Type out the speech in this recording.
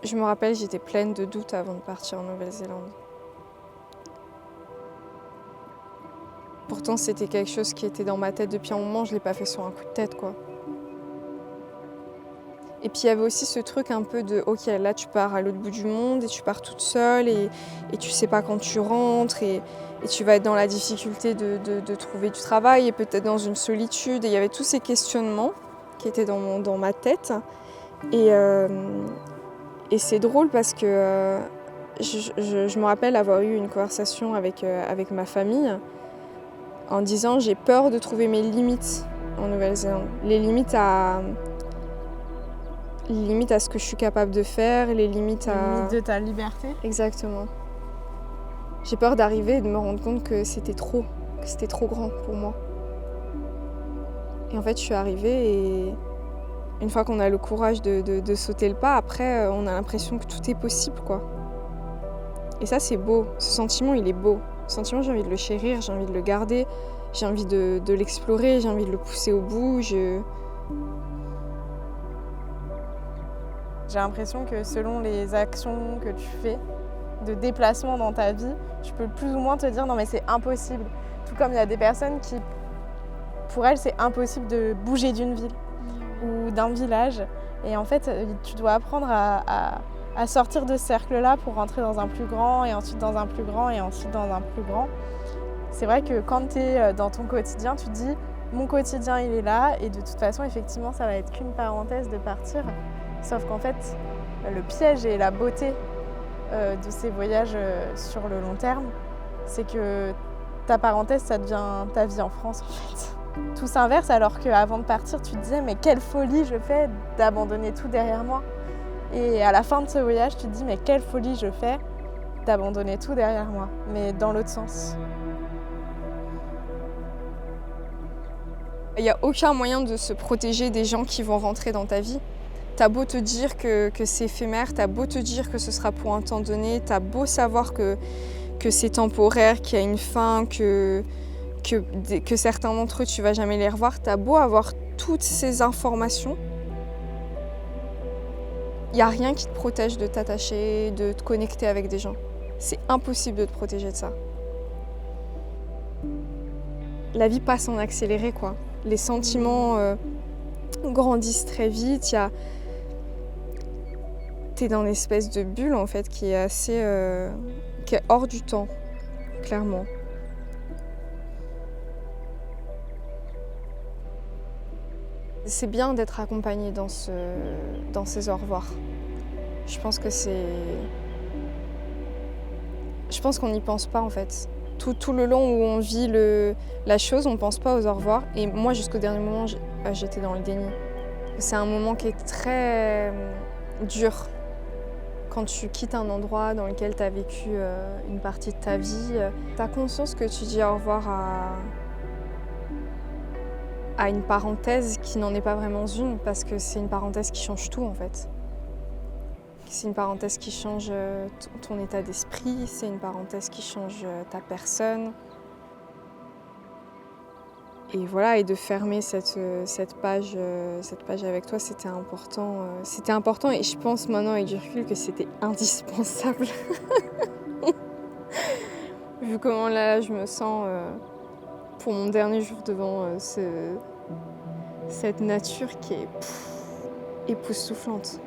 Je me rappelle, j'étais pleine de doutes avant de partir en Nouvelle-Zélande. Pourtant, c'était quelque chose qui était dans ma tête depuis un moment, je ne l'ai pas fait sur un coup de tête, quoi. Et puis il y avait aussi ce truc un peu de ok, là tu pars à l'autre bout du monde et tu pars toute seule et tu sais pas quand tu rentres et tu vas être dans la difficulté de trouver du travail et peut-être dans une solitude. Et il y avait tous ces questionnements qui étaient dans ma tête. Et c'est drôle parce que je me rappelle avoir eu une conversation avec ma famille en disant j'ai peur de trouver mes limites en Nouvelle-Zélande. Les limites à ce que je suis capable de faire, les limites de ta liberté. Exactement. J'ai peur d'arriver et de me rendre compte que c'était trop grand pour moi. Et en fait, je suis arrivée et une fois qu'on a le courage de sauter le pas, après, on a l'impression que tout est possible, quoi. Et ça, c'est beau. Ce sentiment, il est beau. Ce sentiment, j'ai envie de le chérir, j'ai envie de le garder, j'ai envie de l'explorer, j'ai envie de le pousser au bout. J'ai l'impression que selon les actions que tu fais, de déplacement dans ta vie, tu peux plus ou moins te dire non mais c'est impossible. Tout comme il y a des personnes qui, pour elles, c'est impossible de bouger d'une ville ou d'un village. Et en fait, tu dois apprendre à sortir de ce cercle-là pour rentrer dans un plus grand et ensuite dans un plus grand et ensuite dans un plus grand. C'est vrai que quand tu es dans ton quotidien, tu te dis mon quotidien il est là et de toute façon effectivement ça va être qu'une parenthèse de partir. Sauf qu'en fait le piège et la beauté de ces voyages sur le long terme, c'est que ta parenthèse ça devient ta vie en France en fait. Tout s'inverse alors qu'avant de partir tu te disais mais quelle folie je fais d'abandonner tout derrière moi. Et à la fin de ce voyage tu te dis mais quelle folie je fais d'abandonner tout derrière moi, mais dans l'autre sens. Il n'y a aucun moyen de se protéger des gens qui vont rentrer dans ta vie. T'as beau te dire que c'est éphémère, t'as beau te dire que ce sera pour un temps donné, t'as beau savoir que c'est temporaire, qu'il y a une fin, que certains d'entre eux tu vas jamais les revoir, t'as beau avoir toutes ces informations, il n'y a rien qui te protège de t'attacher, de te connecter avec des gens. C'est impossible de te protéger de ça. La vie passe en accéléré, quoi. Les sentiments grandissent très vite. T'es dans une espèce de bulle en fait qui est assez, qui est hors du temps, clairement. C'est bien d'être accompagné dans ces au revoir. Je pense qu'on n'y pense pas en fait. Tout le long où on vit la chose, on ne pense pas aux au revoir. Et moi, jusqu'au dernier moment, j'étais dans le déni. C'est un moment qui est très dur. Quand tu quittes un endroit dans lequel tu as vécu une partie de ta vie, tu as conscience que tu dis au revoir à une parenthèse qui n'en est pas vraiment une, parce que c'est une parenthèse qui change tout en fait. C'est une parenthèse qui change ton état d'esprit, c'est une parenthèse qui change ta personne. Et voilà, et de fermer cette page avec toi, c'était important. C'était important et je pense maintenant avec du recul que c'était indispensable. Vu comment là je me sens pour mon dernier jour devant cette nature qui est époustouflante.